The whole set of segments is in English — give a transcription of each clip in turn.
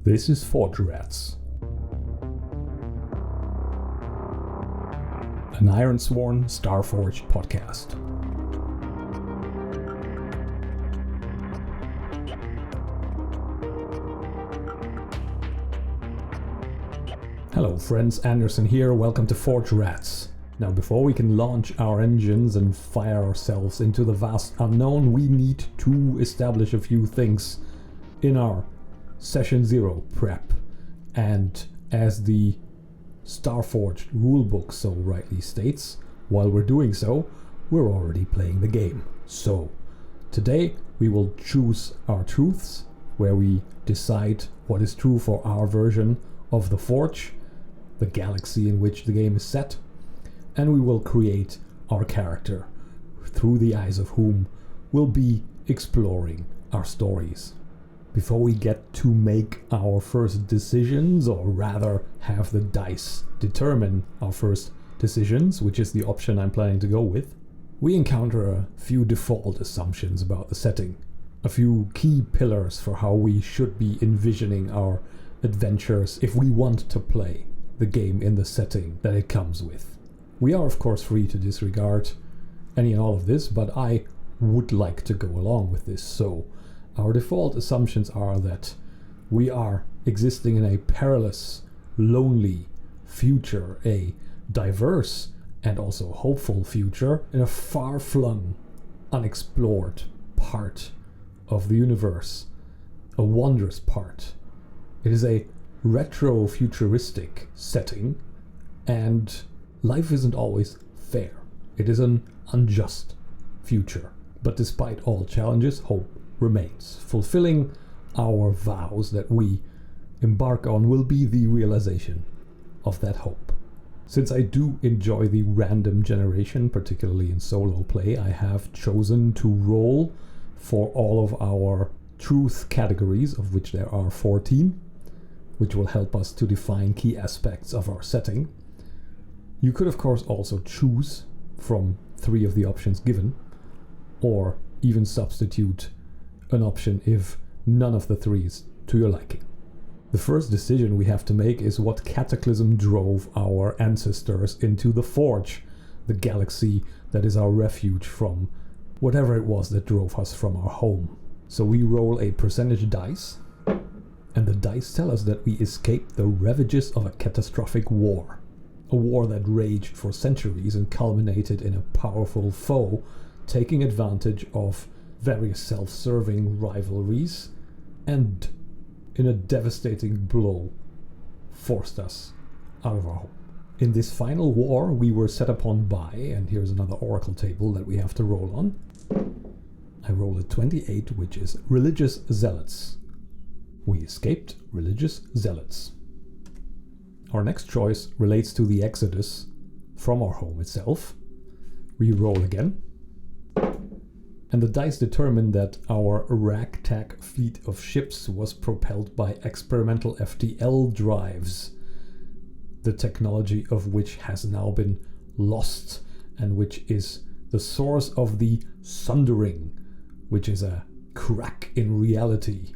This is Forge Rats, an Ironsworn Starforged podcast. Hello friends, Anderson here, welcome to Forge Rats. Now before we can launch our engines and fire ourselves into the vast unknown, we need to establish a few things in our Session 0 prep. And as the Starforged rulebook so rightly states, while we're doing so, we're already playing the game. So today we will choose our truths, where we decide what is true for our version of the Forge, the galaxy in which the game is set, and we will create our character, through the eyes of whom we'll be exploring our stories. Before we get to make our first decisions, or rather have the dice determine our first decisions, which is the option I'm planning to go with, we encounter a few default assumptions about the setting, a few key pillars for how we should be envisioning our adventures if we want to play the game in the setting that it comes with. We are of course free to disregard any and all of this, but I would like to go along with this. So our default assumptions are that we are existing in a perilous, lonely future, a diverse and also hopeful future in a far-flung, unexplored part of the universe, a wondrous part. It is a retro-futuristic setting, and life isn't always fair. It is an unjust future. But despite all challenges, hope remains. Fulfilling our vows that we embark on will be the realization of that hope. Since I do enjoy the random generation, particularly in solo play, I have chosen to roll for all of our truth categories, of which there are 14, which will help us to define key aspects of our setting. You could of course also choose from 3 of the options given, or even substitute an option if none of the 3 is to your liking. The first decision we have to make is what cataclysm drove our ancestors into the Forge, the galaxy that is our refuge from whatever it was that drove us from our home. So we roll a percentage dice, and the dice tell us that we escaped the ravages of a catastrophic war. A war that raged for centuries and culminated in a powerful foe taking advantage of various self-serving rivalries, and in a devastating blow forced us out of our home. In this final war we were set upon by, and here's another oracle table that we have to roll on. I rolled a 28, which is religious zealots. We escaped religious zealots. Our next choice relates to the exodus from our home itself. We roll again, and the dice determine that our ragtag fleet of ships was propelled by experimental FTL drives, the technology of which has now been lost, and which is the source of the sundering, which is a crack in reality,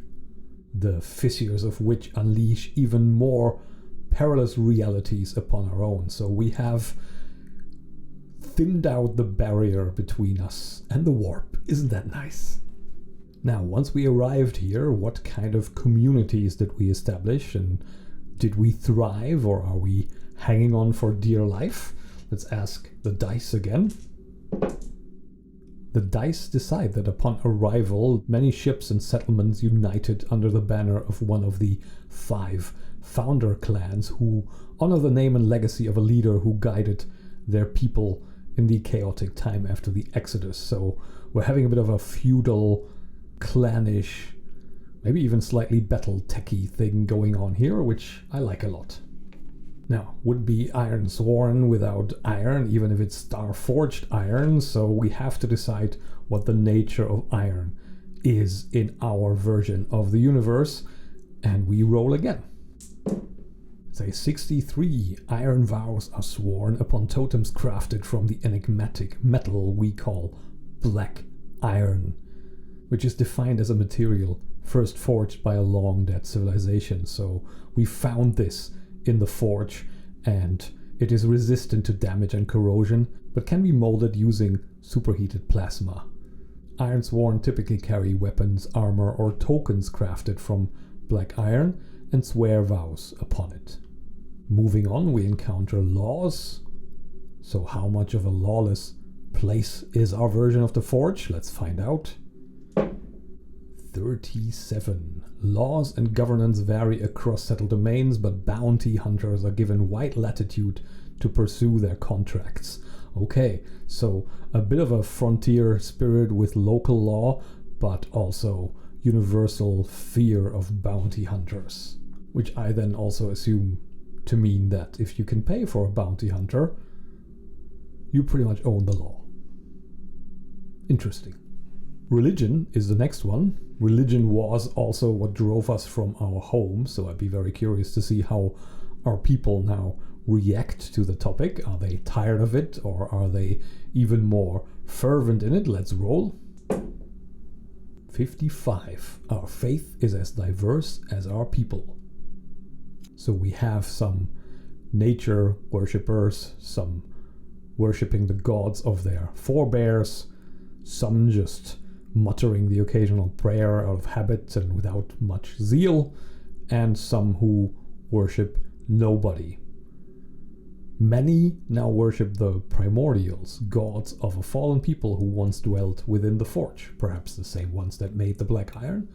the fissures of which unleash even more perilous realities upon our own. So we have thinned out the barrier between us and the warp. Isn't that nice? Now, once we arrived here, what kind of communities did we establish, and did we thrive, or are we hanging on for dear life? Let's ask the dice again. The dice decide that upon arrival, many ships and settlements united under the banner of one of the 5 founder clans who honor the name and legacy of a leader who guided their people in the chaotic time after the Exodus. So we're having a bit of a feudal, clannish, maybe even slightly battle-techy thing going on here, which I like a lot. Now, would be Ironsworn without iron, even if it's Starforged iron, so we have to decide what the nature of iron is in our version of the universe, and we roll again. It's a 63. Iron vows are sworn upon totems crafted from the enigmatic metal we call black iron, which is defined as a material first forged by a long dead civilization. So we found this in the forge, and it is resistant to damage and corrosion, but can be molded using superheated plasma. Ironsworn typically carry weapons, armor, or tokens crafted from black iron and swear vows upon it. Moving on, we encounter laws. So how much of a lawless place is our version of the Forge? Let's find out. 37. Laws and governance vary across settled domains, but bounty hunters are given wide latitude to pursue their contracts. Okay, so a bit of a frontier spirit with local law, but also universal fear of bounty hunters, which I then also assume to mean that if you can pay for a bounty hunter, you pretty much own the law. Interesting. Religion is the next one. Religion was also what drove us from our home, so I'd be very curious to see how our people now react to the topic. Are they tired of it, or are they even more fervent in it? Let's roll. 55. Our faith is as diverse as our people. So we have some nature worshippers, some worshipping the gods of their forebears, some just muttering the occasional prayer out of habit and without much zeal, and some who worship nobody. Many now worship the primordials, gods of a fallen people who once dwelt within the forge, perhaps the same ones that made the black iron.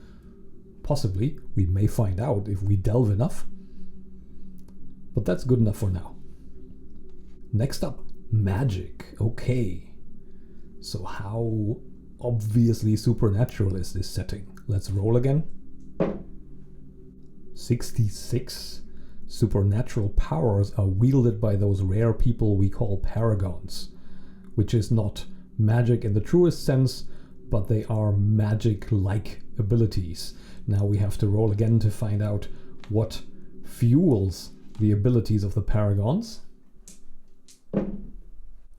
Possibly, we may find out if we delve enough. But that's good enough for now. Next up, magic. Okay. So how obviously supernatural is this setting? Let's roll again. 66. Supernatural powers are wielded by those rare people we call paragons, which is not magic in the truest sense, but they are magic-like abilities. Now we have to roll again to find out what fuels the abilities of the paragons.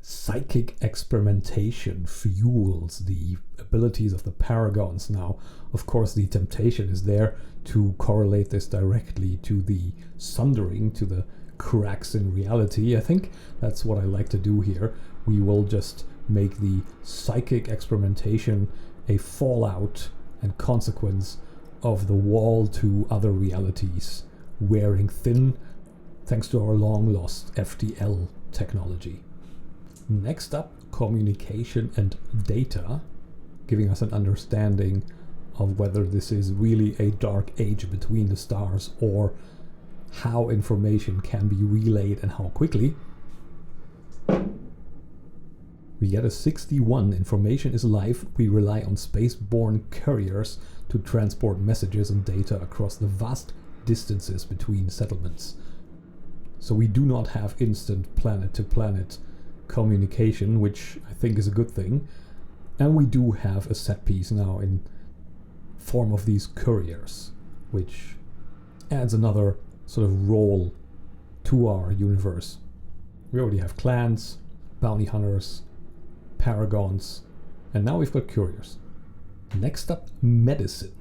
Psychic experimentation fuels the abilities of the paragons. Now, of course, the temptation is there to correlate this directly to the sundering, to the cracks in reality. I think that's what I like to do here. We will just make the psychic experimentation a fallout and consequence of the wall to other realities wearing thin, thanks to our long-lost FTL technology. Next up, communication and data, giving us an understanding of whether this is really a dark age between the stars or how information can be relayed and how quickly. We get a 61. Information is life. We rely on space-borne couriers to transport messages and data across the vast distances between settlements. So we do not have instant planet-to-planet communication, which I think is a good thing. And we do have a set piece now in form of these couriers, which adds another sort of role to our universe. We already have clans, bounty hunters, paragons, and now we've got couriers. Next up, medicine.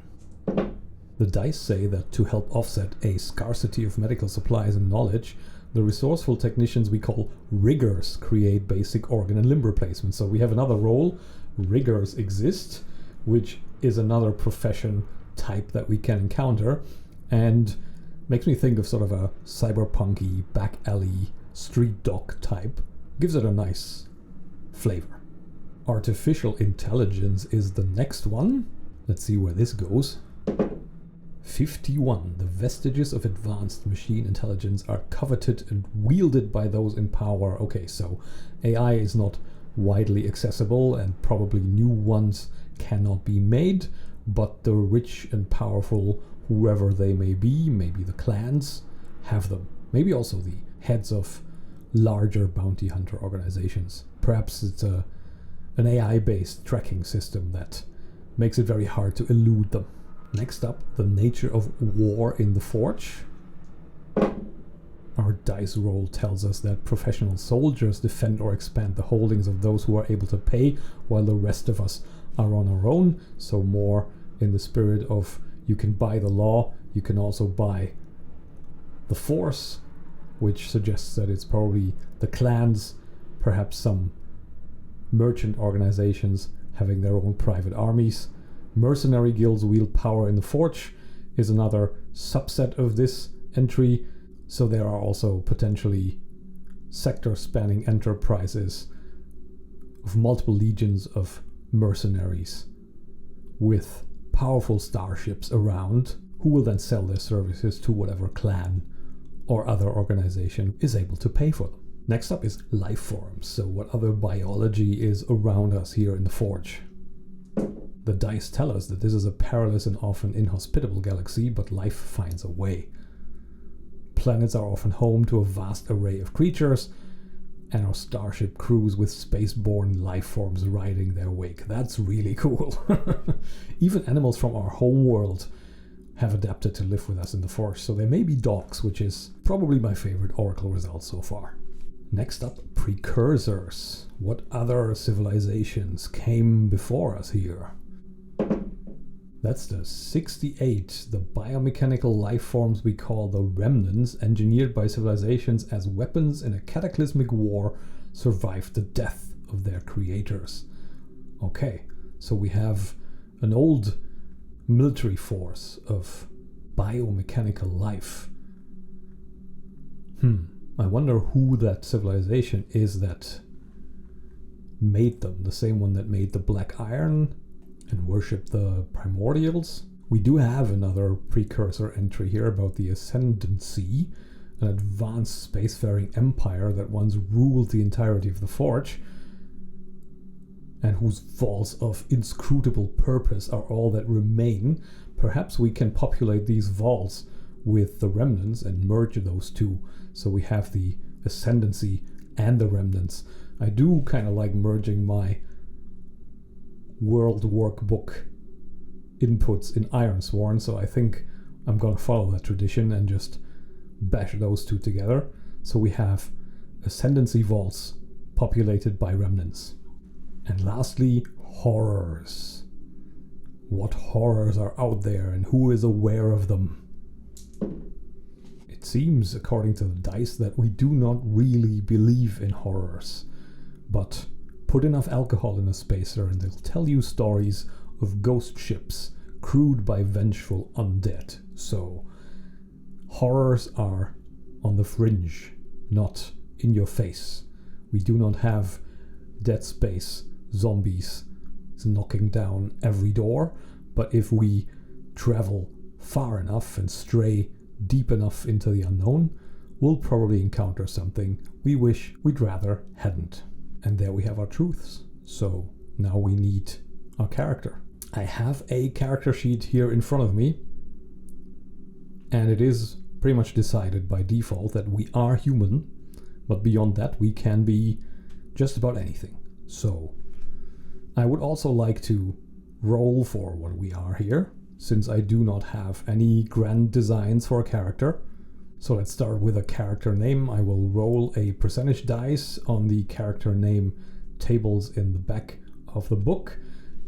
The dice say that to help offset a scarcity of medical supplies and knowledge, the resourceful technicians we call riggers create basic organ and limb replacements. So we have another role. Riggers exist, which is another profession type that we can encounter, and makes me think of sort of a cyberpunky, back alley, street dog type. Gives it a nice flavor. Artificial intelligence is the next one. Let's see where this goes. 51. The vestiges of advanced machine intelligence are coveted and wielded by those in power. Okay, so AI is not widely accessible and probably new ones cannot be made, but the rich and powerful, whoever they may be, maybe the clans, have them. Maybe also the heads of larger bounty hunter organizations. Perhaps it's an AI-based tracking system that makes it very hard to elude them. Next up, the nature of war in the Forge. Our dice roll tells us that professional soldiers defend or expand the holdings of those who are able to pay, while the rest of us are on our own, so more in the spirit of You can buy the law, you can also buy the force, which suggests that it's probably the clans, perhaps some merchant organizations having their own private armies. Mercenary guilds wield power in the Forge is another subset of this entry, so there are also potentially sector-spanning enterprises of multiple legions of mercenaries with powerful starships around, who will then sell their services to whatever clan or other organization is able to pay for them. Next up is life forms, so what other biology is around us here in the Forge. The dice tell us that this is a perilous and often inhospitable galaxy, but life finds a way. Planets are often home to a vast array of creatures, and our starship crews with spaceborne life forms riding their wake. That's really cool. Even animals from our home world have adapted to live with us in the Forge, so there may be dogs, which is probably my favorite Oracle result so far. Next up, Precursors. What other civilizations came before us here? That's the 68, the biomechanical life forms we call the remnants, engineered by civilizations as weapons in a cataclysmic war, survived the death of their creators. Okay, so we have an old military force of biomechanical life. I wonder who that civilization is that made them. The same one that made the black iron and worshipped the primordials. We do have another precursor entry here about the Ascendancy, an advanced spacefaring empire that once ruled the entirety of the Forge, and whose vaults of inscrutable purpose are all that remain. Perhaps we can populate these vaults with the remnants and merge those two, so we have the Ascendancy and the remnants. I do kind of like merging my world workbook inputs in Ironsworn, so I think I'm gonna follow that tradition and just bash those two together. So we have Ascendancy vaults populated by remnants. And lastly, horrors. What horrors are out there and who is aware of them? It seems, according to the dice, that we do not really believe in horrors, but put enough alcohol in a spacer and they'll tell you stories of ghost ships crewed by vengeful undead. So horrors are on the fringe, not in your face. We do not have Dead Space zombies knocking down every door, but if we travel far enough and stray deep enough into the unknown, we'll probably encounter something we wish we'd rather hadn't. And there we have our truths. So now we need our character. I have a character sheet here in front of me, and it is pretty much decided by default that we are human, but beyond that we can be just about anything. So I would also like to roll for what we are here, since I do not have any grand designs for a character. So let's start with a character name. I will roll a percentage dice on the character name tables in the back of the book.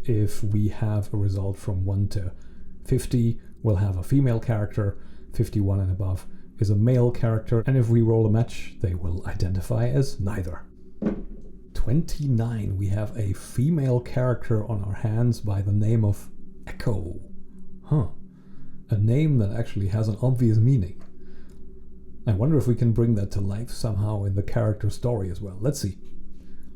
If we have a result from 1 to 50, we'll have a female character. 51 and above is a male character. And if we roll a match, they will identify as neither. 29, we have a female character on our hands by the name of Echo. A name that actually has an obvious meaning. I wonder if we can bring that to life somehow in the character story as well. Let's see.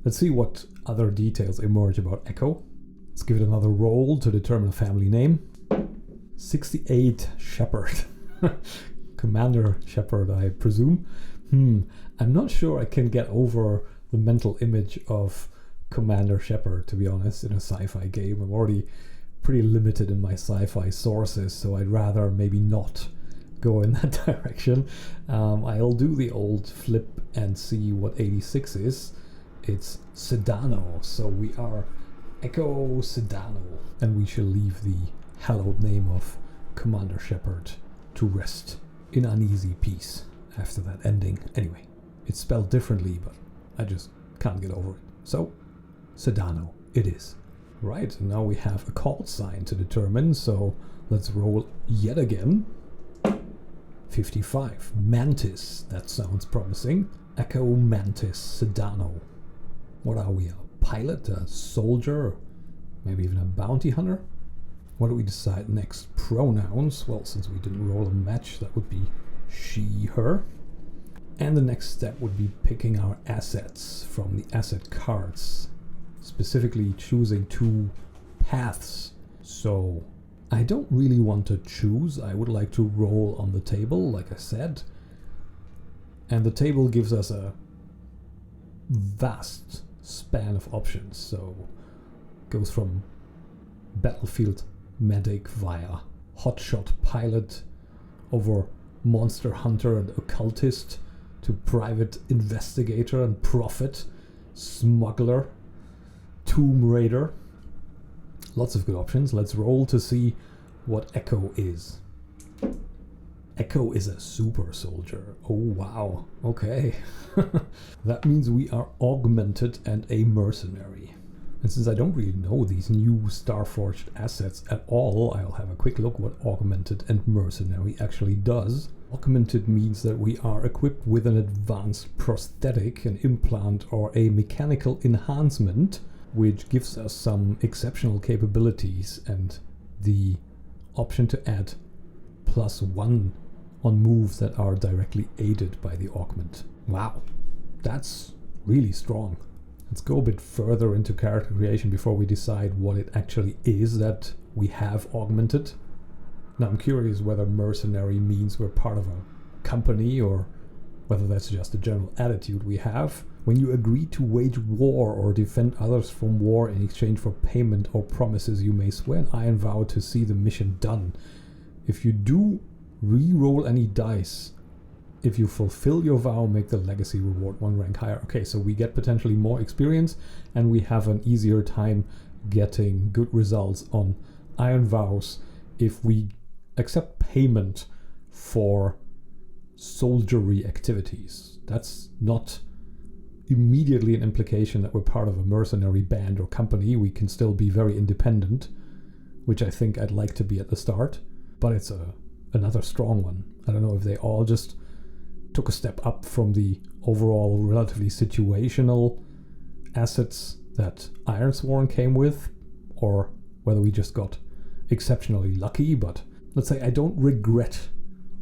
Let's see what other details emerge about Echo. Let's give it another roll to determine a family name. 68 Shepherd. Commander Shepherd, I presume. I'm not sure I can get over the mental image of Commander Shepherd, to be honest, in a sci-fi game. I'm already pretty limited in my sci-fi sources, so I'd rather maybe not go in that direction. I'll do the old flip and see what 86 is. It's Sedano, so we are Echo Sedano, and we shall leave the hallowed name of Commander Shepherd to rest in uneasy peace after that ending. Anyway, it's spelled differently, but I just can't get over it. So, Sedano it is. Right, and now we have a call sign to determine, so Let's roll yet again. 55. Mantis. That sounds promising. Echo Mantis Sedano. What are we? A pilot? A soldier? Maybe even a bounty hunter? What do we decide next? Pronouns. Well, since we didn't roll a match, that would be she, her. And the next step would be picking our assets from the asset cards. Specifically choosing 2 paths. So I don't really want to choose. I would like to roll on the table, like I said. And the table gives us a vast span of options. So it goes from battlefield medic via hotshot pilot over monster hunter and occultist to private investigator and prophet, smuggler, tomb raider. Lots of good options. Let's roll to see what Echo is. Echo is a super soldier. Oh wow, okay. That means we are augmented and a mercenary. And since I don't really know these new Starforged assets at all, I'll have a quick look what augmented and mercenary actually does. Augmented means that we are equipped with an advanced prosthetic, an implant, or a mechanical enhancement, which gives us some exceptional capabilities and the option to add +1 on moves that are directly aided by the augment. Wow, that's really strong. Let's go a bit further into character creation before we decide what it actually is that we have augmented. Now I'm curious whether mercenary means we're part of a company or whether that's just a general attitude we have. When you agree to wage war or defend others from war in exchange for payment or promises, you may swear an iron vow to see the mission done. If you do, re-roll any dice. If you fulfill your vow, make the legacy reward 1 rank higher. Okay, so we get potentially more experience and we have an easier time getting good results on iron vows if we accept payment for soldiery activities. That's not immediately an implication that we're part of a mercenary band or company. We can still be very independent, which I think I'd like to be at the start, but it's another strong one. I don't know if they all just took a step up from the overall relatively situational assets that Ironsworn came with, or whether we just got exceptionally lucky, but let's say I don't regret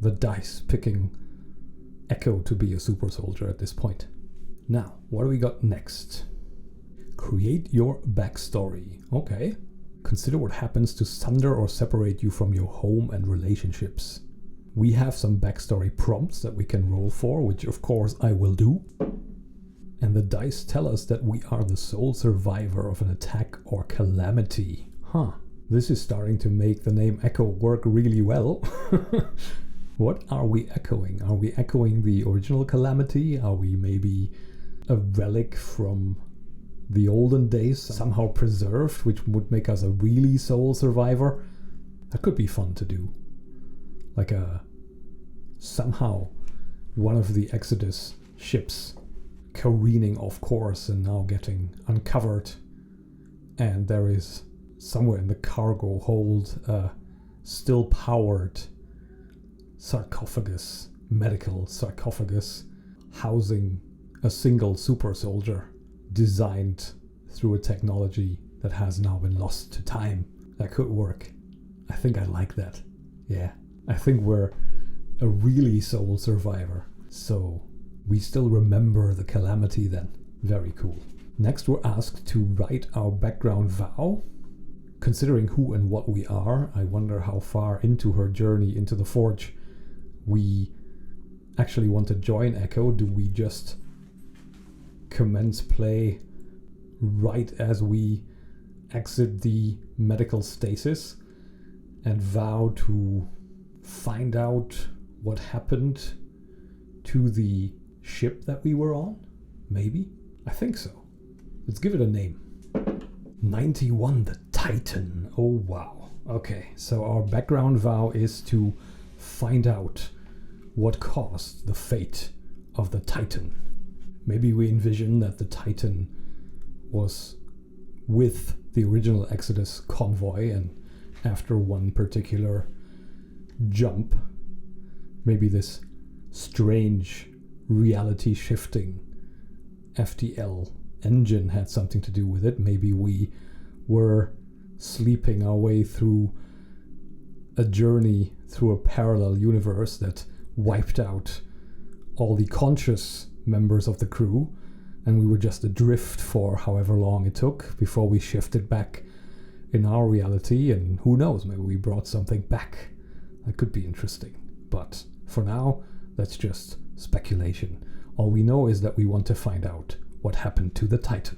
the dice picking Echo to be a super soldier at this point. Now, what do we got next? Create your backstory. Okay. Consider what happens to sunder or separate you from your home and relationships. We have some backstory prompts that we can roll for, which of course I will do. And the dice tell us that we are the sole survivor of an attack or calamity. Huh. This is starting to make the name Echo work really well. What are we echoing? Are we echoing the original calamity? Are we maybe a relic from the olden days, somehow preserved, which would make us a really sole survivor? That could be fun to do. Like somehow one of the Exodus ships careening off course and now getting uncovered, and there is somewhere in the cargo hold a still powered sarcophagus, medical sarcophagus, housing a single super soldier designed through a technology that has now been lost to time. That could work. I think I like that. Yeah, I think we're a really sole survivor. So we still remember the calamity then. Very cool. Next, we're asked to write our background vow. Considering who and what we are, I wonder how far into her journey into the Forge we actually want to join Echo. Do we just commence play right as we exit the medical stasis and vow to find out what happened to the ship that we were on? Maybe? I think so. Let's give it a name. 91, the Titan. Oh wow. Okay, so our background vow is to find out what caused the fate of the Titan. Maybe we envision that the Titan was with the original Exodus convoy and after one particular jump. Maybe this strange reality shifting FTL engine had something to do with it. Maybe we were sleeping our way through a journey through a parallel universe that wiped out all the conscious members of the crew, and we were just adrift for however long it took before we shifted back in our reality, and who knows, maybe we brought something back. That could be interesting. But for now, that's just speculation. All we know is that we want to find out what happened to the Titan.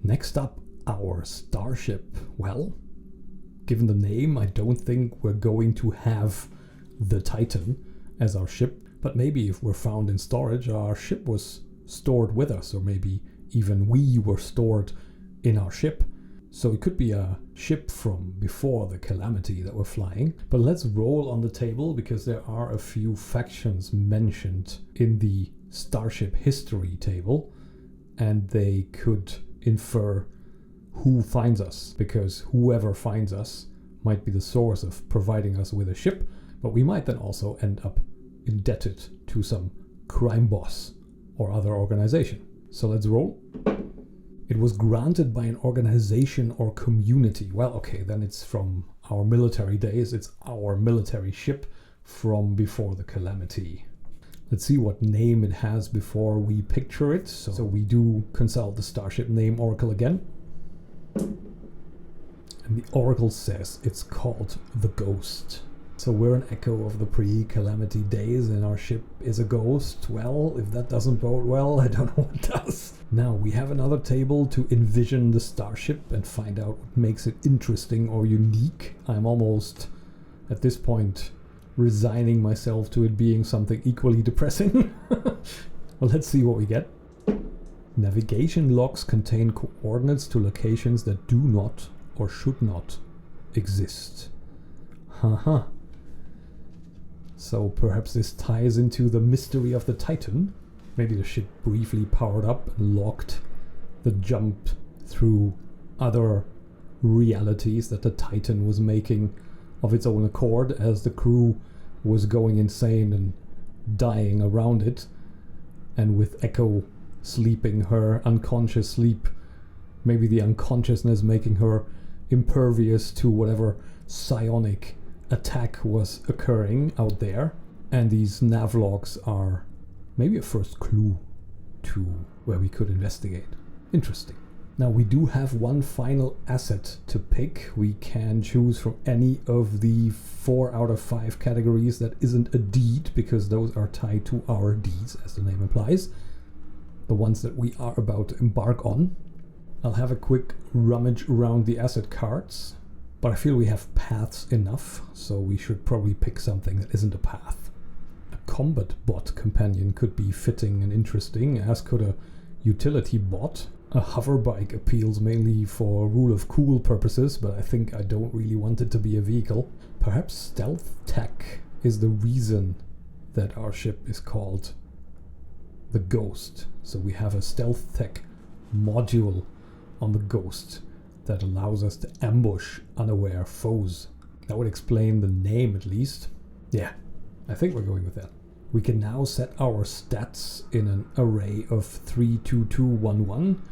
Next up, our Starship. Well, given the name, I don't think we're going to have the Titan as our ship, but maybe if we're found in storage, our ship was stored with us, or maybe even we were stored in our ship. So it could be a ship from before the calamity that we're flying. But let's roll on the table, because there are a few factions mentioned in the Starship history table, and they could infer who finds us, because whoever finds us might be the source of providing us with a ship, but we might then also end up indebted to some crime boss or other organization. So let's roll. It was granted by an organization or community. Well, okay, then it's from our military days. It's our military ship from before the calamity. Let's see what name it has before we picture it. So we do consult the Starship name oracle again. And the oracle says it's called the Ghost. So we're an echo of the pre-calamity days, and our ship is a ghost. Well, if that doesn't bode well, I don't know what does. Now, we have another table to envision the Starship and find out what makes it interesting or unique. I'm almost, at this point, resigning myself to it being something equally depressing. Well, let's see what we get. Navigation logs contain coordinates to locations that do not or should not exist. Haha. So perhaps this ties into the mystery of the Titan. Maybe the ship briefly powered up and locked the jump through other realities that the Titan was making of its own accord as the crew was going insane and dying around it. And with Echo sleeping her unconscious sleep, maybe the unconsciousness making her impervious to whatever psionic attack was occurring out there. And these nav logs are maybe a first clue to where we could investigate. Interesting. Now we do have one final asset to pick. We can choose from any of the 4 out of 5 categories that isn't a deed, because those are tied to our deeds, as the name implies. The ones that we are about to embark on. I'll have a quick rummage around the asset cards, but I feel we have paths enough, so we should probably pick something that isn't a path. A combat bot companion could be fitting and interesting, as could a utility bot. A hover bike appeals mainly for rule of cool purposes, but I think I don't really want it to be a vehicle. Perhaps stealth tech is the reason that our ship is called the Ghost. So we have a stealth tech module on the Ghost that allows us to ambush unaware foes. That would explain the name, at least. Yeah, I think we're going with that. We can now set our stats in an array of 3, 2, 2, 1, 1.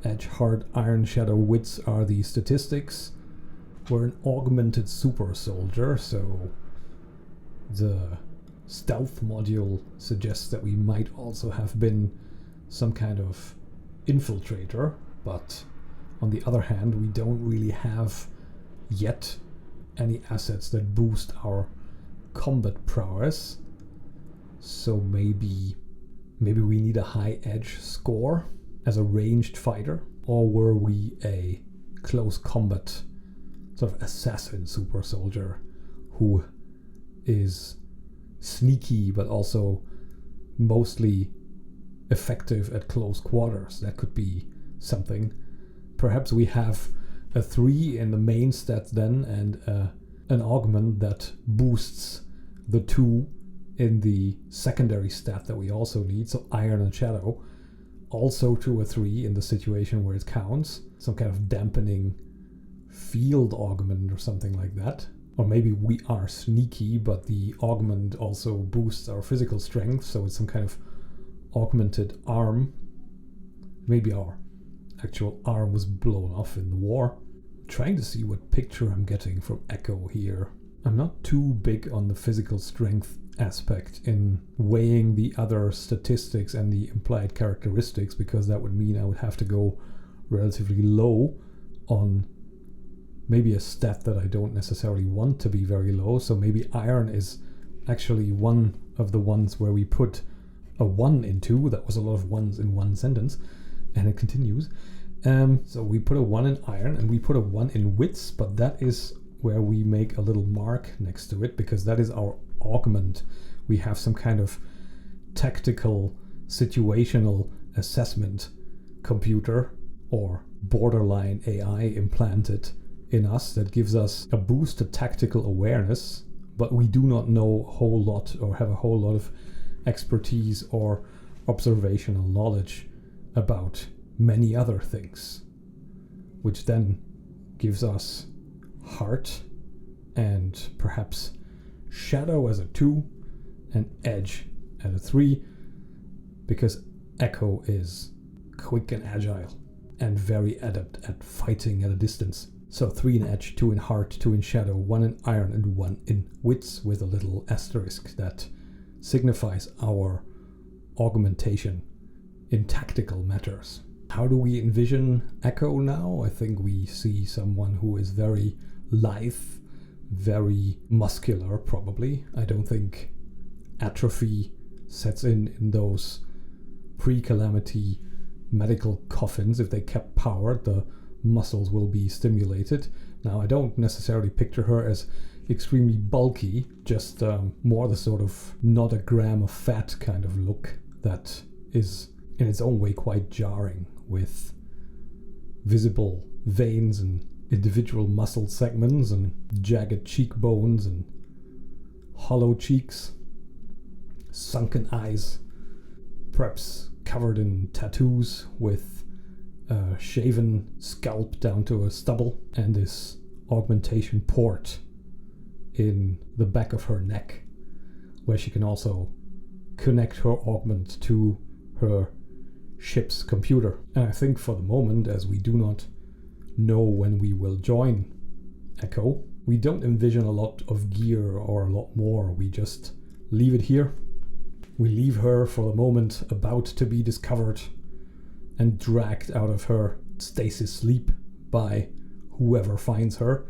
Edge, Heart, Iron, Shadow, Wits are the statistics. We're an augmented super soldier, so the stealth module suggests that we might also have been some kind of infiltrator, but on the other hand, we don't really have yet any assets that boost our combat prowess. So maybe we need a high edge score as a ranged fighter, or were we a close combat sort of assassin super soldier who is sneaky but also mostly effective at close quarters? That could be something. Perhaps we have a 3 in the main stats then, and an augment that boosts the 2 in the secondary stat that we also need, so Iron and Shadow, also to a 3 in the situation where it counts. Some kind of dampening field augment or something like that. Or maybe we are sneaky, but the augment also boosts our physical strength, so it's some kind of augmented arm. Maybe our actual arm was blown off in the war. I'm trying to see what picture I'm getting from Echo here. I'm not too big on the physical strength aspect in weighing the other statistics and the implied characteristics, because that would mean I would have to go relatively low on maybe a stat that I don't necessarily want to be very low. So maybe iron is actually one of the ones where we put a 1 into. That was a lot of ones in one sentence, and it continues. So we put a 1 in iron and we put a 1 in wits, but that is where we make a little mark next to it, because that is our augment. We have some kind of tactical situational assessment computer or borderline AI implanted in us that gives us a boost to tactical awareness, but we do not know a whole lot or have a whole lot of expertise or observational knowledge about many other things, which then gives us heart and perhaps shadow as a 2 and edge at a 3, because Echo is quick and agile and very adept at fighting at a distance. So 3 in edge, 2 in heart, 2 in shadow, 1 in iron and 1 in wits, with a little asterisk that signifies our augmentation in tactical matters. How do we envision Echo now? I think we see someone who is very lithe, very muscular probably. I don't think atrophy sets in those pre-calamity medical coffins. If they kept power, the muscles will be stimulated. Now, I don't necessarily picture her as extremely bulky, just more the sort of not a gram of fat kind of look that is in its own way quite jarring, with visible veins and individual muscle segments and jagged cheekbones and hollow cheeks, sunken eyes, perhaps covered in tattoos, with a shaven scalp down to a stubble, and this augmentation port in the back of her neck, where she can also connect her augment to her ship's computer. And I think for the moment, as we do not know when we will join Echo, we don't envision a lot of gear or a lot more. We just leave it here. We leave her for the moment about to be discovered and dragged out of her stasis sleep by whoever finds her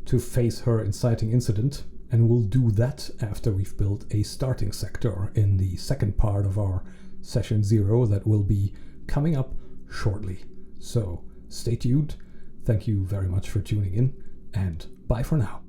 to face her inciting incident. And we'll do that after we've built a starting sector in the second part of our session 0 that will be coming up shortly. So stay tuned. Thank you very much for tuning in, and bye for now.